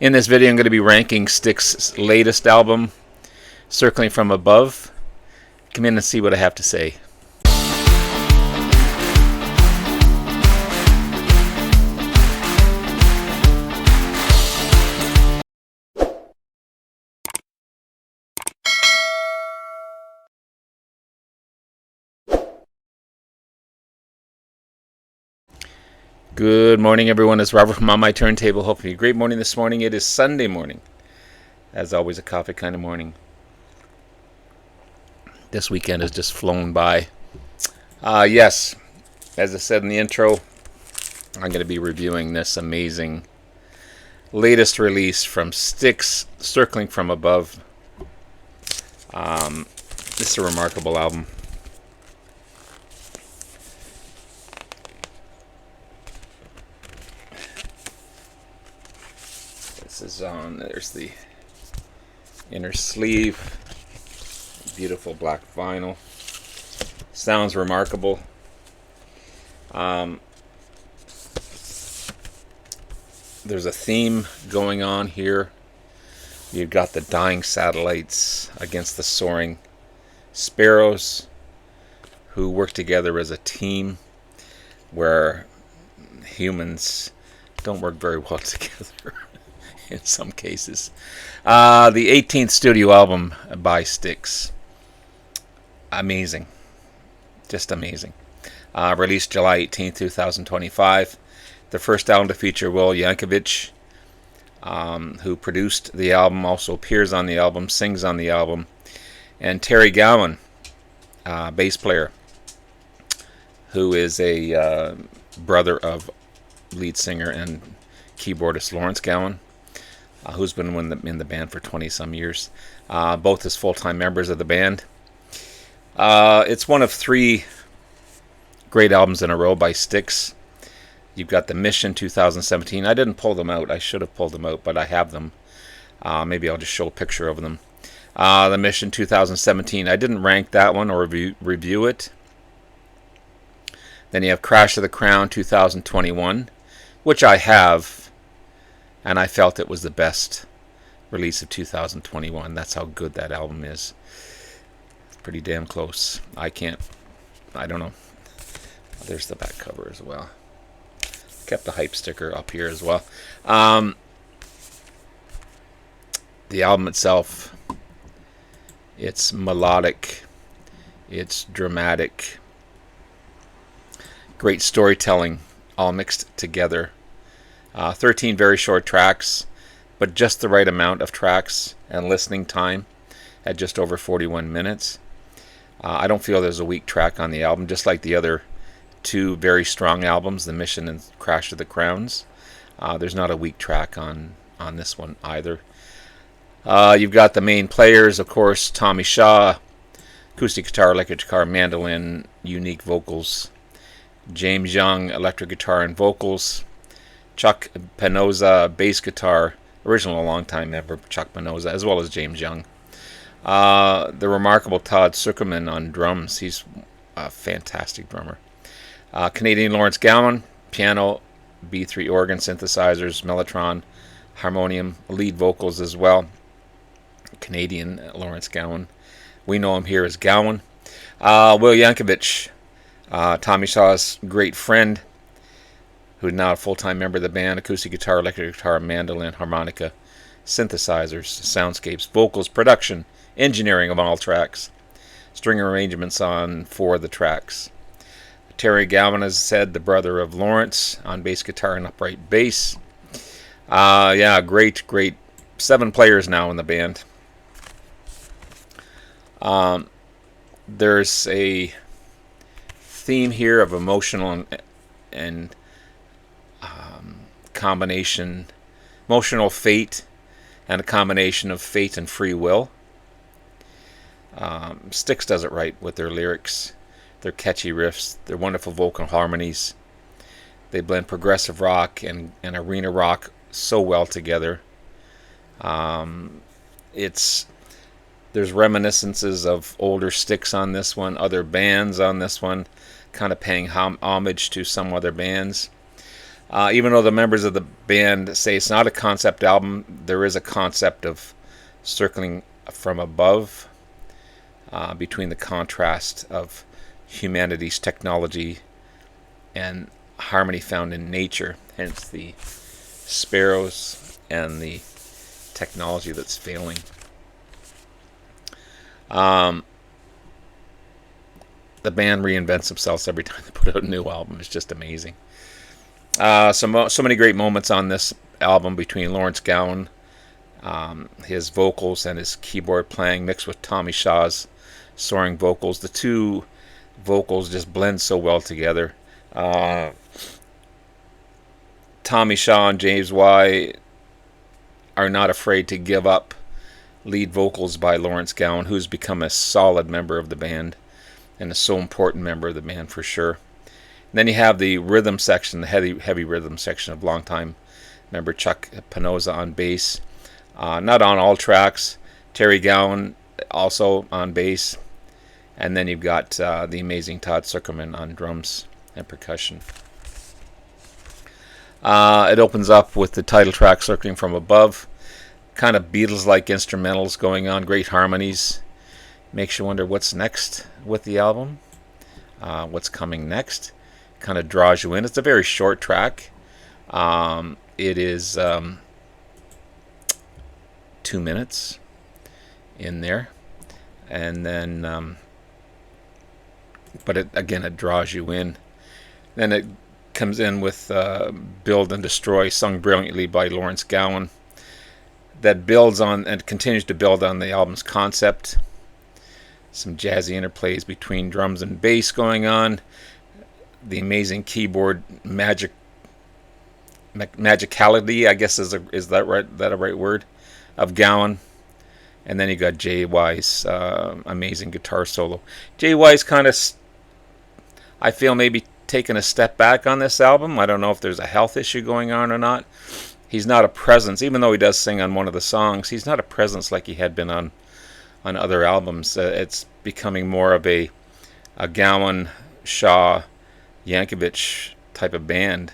In this video, I'm going to be ranking Styx's latest album, Circling from Above. Come in and see what I have to say. Good morning, everyone. It's Robert from On My Turntable. Hopefully a great morning this morning. It is Sunday morning. As always, a coffee kind of morning. This weekend has just flown by. Yes, as I said in the intro, I'm going to be reviewing this amazing latest release from Styx, Circling from Above. This is a remarkable album. This is on, there's the inner sleeve, beautiful black vinyl. Sounds remarkable. There's a theme going on here. You've got the dying satellites against the soaring sparrows who work together as a team, where humans don't work very well together in some cases. The 18th studio album by Styx. Amazing. Just amazing. Released July 18th, 2025. The first album to feature Evankovich, who produced the album, also appears on the album, sings on the album. And Terry Gowan, bass player, who is a brother of lead singer and keyboardist Lawrence Gowan, who's been in the band for 20-some years. Both as full-time members of the band. It's one of three great albums in a row by Styx. You've got The Mission 2017. I didn't pull them out. I should have pulled them out, but I have them. Maybe I'll just show a picture of them. The Mission 2017. I didn't rank that one or review it. Then you have Crash of the Crown 2021, which I have. And I felt it was the best release of 2021. That's how good that album is. It's pretty damn close. I don't know. There's the back cover as well. Kept the hype sticker up here as well. The album itself, it's melodic. It's dramatic. Great storytelling, all mixed together. 13 very short tracks, but just the right amount of tracks and listening time at just over 41 minutes. I don't feel there's a weak track on the album, just like the other two very strong albums, The Mission and Crash of the Crowns. There's not a weak track on this one either. You've got the main players, of course, Tommy Shaw, acoustic guitar, electric guitar, mandolin, unique vocals. James Young, electric guitar and vocals. Chuck Penoza, bass guitar, original longtime member Chuck Penoza, as well as James Young. The remarkable Todd Sucherman on drums. He's a fantastic drummer. Canadian Lawrence Gowan, piano, B3 organ, synthesizers, mellotron, harmonium, lead vocals as well. Canadian Lawrence Gowan. We know him here as Gowan. Will Evankovich, Tommy Shaw's great friend, who's now a full-time member of the band, acoustic guitar, electric guitar, mandolin, harmonica, synthesizers, soundscapes, vocals, production, engineering of all tracks, string arrangements on 4 of the tracks. Terry Gowan, as I said, the brother of Lawrence, on bass guitar and upright bass. Great 7 players now in the band. There's a theme here of emotional and combination, emotional fate, and a combination of fate and free will. Styx does it right with their lyrics, their catchy riffs, their wonderful vocal harmonies. They blend progressive rock and arena rock so well together. There's reminiscences of older Styx on this one, other bands on this one, kind of paying homage to some other bands. Even though the members of the band say it's not a concept album, there is a concept of circling from above, between the contrast of humanity's technology and harmony found in nature, hence the sparrows and the technology that's failing. The band reinvents themselves every time they put out a new album. It's just amazing. So many great moments on this album between Lawrence Gowan, his vocals and his keyboard playing, mixed with Tommy Shaw's soaring vocals. The two vocals just blend so well together. Tommy Shaw and James Y are not afraid to give up lead vocals by Lawrence Gowan, who's become a solid member of the band and a so important member of the band for sure. And then you have the rhythm section, the heavy rhythm section of longtime member Chuck Pinoza on bass. Not on all tracks. Terry Gowan also on bass. And then you've got the amazing Todd Zuckerman on drums and percussion. It opens up with the title track, Circling from Above. Kind of Beatles-like instrumentals going on, great harmonies. Makes you wonder what's next with the album, what's coming next. Kind of draws you in. It's a very short track. It is 2 minutes in there. And then, but it draws you in. Then it comes in with Build and Destroy, sung brilliantly by Lawrence Gowan, that builds on and continues to build on the album's concept. Some jazzy interplays between drums and bass going on. The amazing keyboard magicality, I guess is that a right word, of Gowan. And then you got J.Y.'s amazing guitar solo. J.Y.'s kind of, I feel, maybe taken a step back on this album. I don't know if there's a health issue going on or not. He's not a presence, even though he does sing on one of the songs. He's not a presence like he had been on other albums. It's becoming more of a Gowan, Shaw, Evankovich type of band.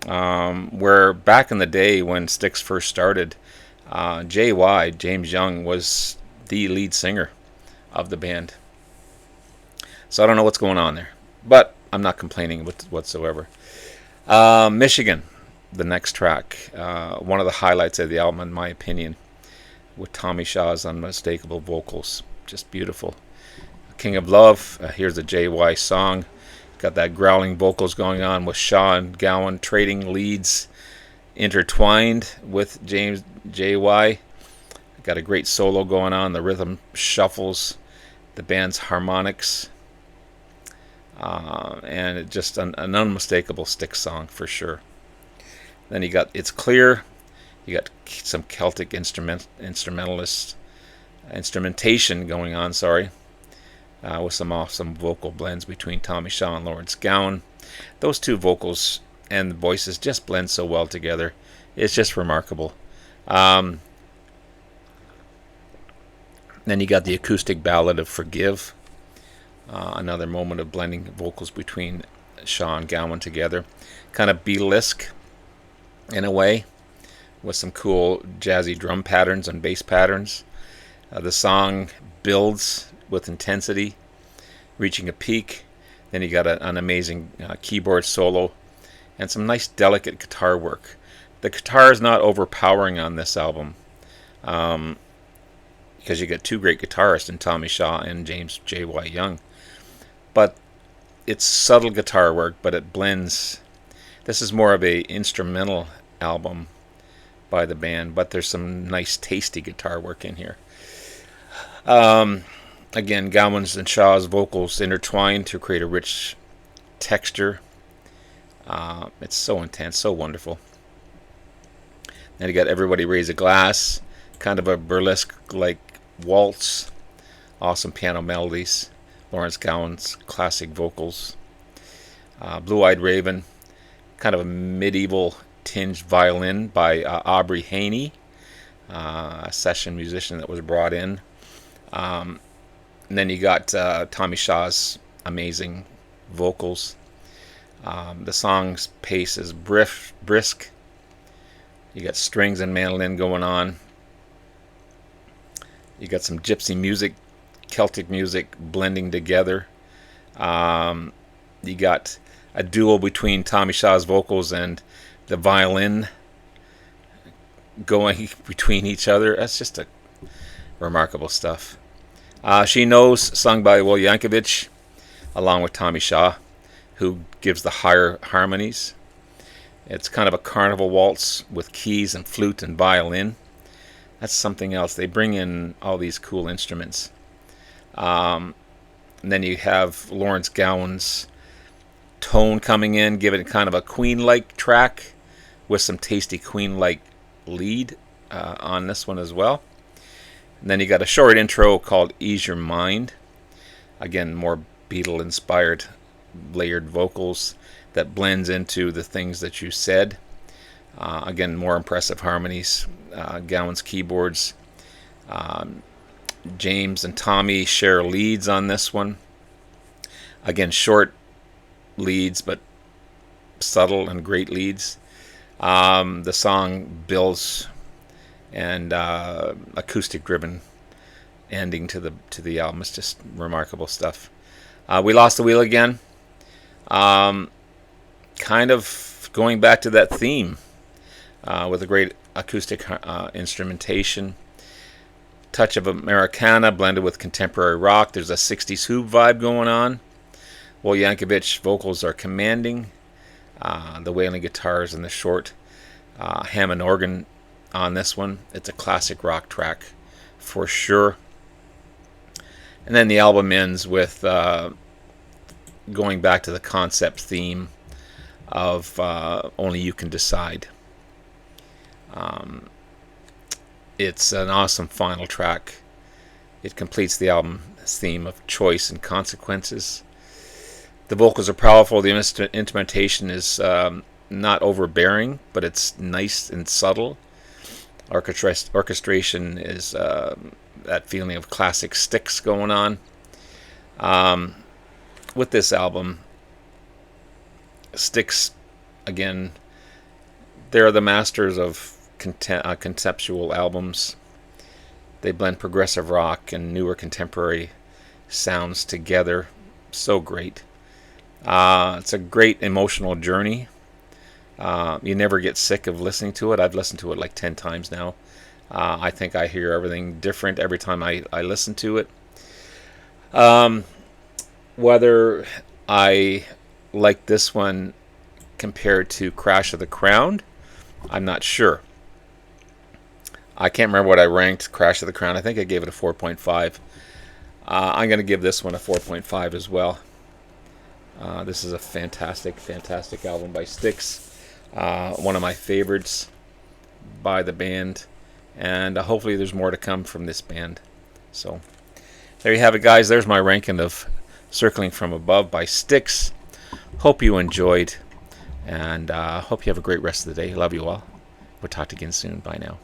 Where back in the day when Styx first started, J.Y., James Young, was the lead singer of the band. So I don't know what's going on there, but I'm not complaining whatsoever. Michigan, the next track, one of the highlights of the album in my opinion, with Tommy Shaw's unmistakable vocals, just beautiful. King of Love, here's a J.Y. song. Got that growling vocals going on with Shaw and Gowan trading leads, intertwined with James J.Y. Got a great solo going on. The rhythm shuffles, the band's harmonics, and it just an unmistakable Styx song for sure. Then you got It's Clear. You got some Celtic instrumentation going on. With some awesome vocal blends between Tommy Shaw and Lawrence Gowan. Those two vocals and the voices just blend so well together. It's just remarkable. Then you got the acoustic ballad of Forgive. Another moment of blending vocals between Shaw and Gowan together. Kind of Beatlesque in a way, with some cool jazzy drum patterns and bass patterns. The song builds with intensity, reaching a peak. Then you got an amazing keyboard solo and some nice delicate guitar work. The guitar is not overpowering on this album, because you got two great guitarists in Tommy Shaw and James J.Y. Young. But it's subtle guitar work, but it blends. This is more of a instrumental album by the band, but there's some nice tasty guitar work in here. Again, Gowan's and Shaw's vocals intertwined to create a rich texture. It's so intense, so wonderful. Then you got Everybody Raise a Glass, kind of a burlesque-like waltz. Awesome piano melodies. Lawrence Gowan's classic vocals. Blue-Eyed Raven, kind of a medieval tinged violin by Aubrey Haney, a session musician that was brought in. And then you got Tommy Shaw's amazing vocals. The song's pace is brisk. You got strings and mandolin going on. You got some gypsy music, Celtic music blending together. You got a duel between Tommy Shaw's vocals and the violin going between each other. That's just a remarkable stuff. She Knows, sung by Evankovich, along with Tommy Shaw, who gives the higher harmonies. It's kind of a carnival waltz with keys and flute and violin. That's something else. They bring in all these cool instruments. And then you have Lawrence Gowan's tone coming in, giving it kind of a Queen-like track with some tasty Queen-like lead on this one as well. And then you got a short intro called Ease Your Mind. Again, more Beatle-inspired layered vocals that blends into the things that you said. Again, more impressive harmonies. Gowan's keyboards. James and Tommy share leads on this one. Again, short leads, but subtle and great leads. The song builds and acoustic-driven ending to the album. It's just remarkable stuff. We Lost the Wheel again. Kind of going back to that theme with a great acoustic instrumentation. Touch of Americana blended with contemporary rock. There's a 60s hoop vibe going on. Evankovich vocals are commanding. The wailing guitars and the short Hammond organ on this one. It's a classic rock track for sure. And then the album ends with going back to the concept theme of Only You Can Decide. It's an awesome final track. It completes the album's theme of choice and consequences. The vocals are powerful. The instrumentation is not overbearing, but it's nice and subtle. Orchestration is that feeling of classic Styx going on. With this album, Styx, again, they're the masters of conceptual albums. They blend progressive rock and newer contemporary sounds together. So great. It's a great emotional journey. You never get sick of listening to it. I've listened to it like 10 times now. I think I hear everything different every time I listen to it. Whether I like this one compared to Crash of the Crown, I'm not sure. I can't remember what I ranked Crash of the Crown. I think I gave it a 4.5. I'm going to give this one a 4.5 as well. This is a fantastic, fantastic album by Styx. One of my favorites by the band. And hopefully there's more to come from this band. So there you have it, guys. There's my ranking of Circling from Above by Styx. Hope you enjoyed. And hope you have a great rest of the day. Love you all. We'll talk again soon. Bye now.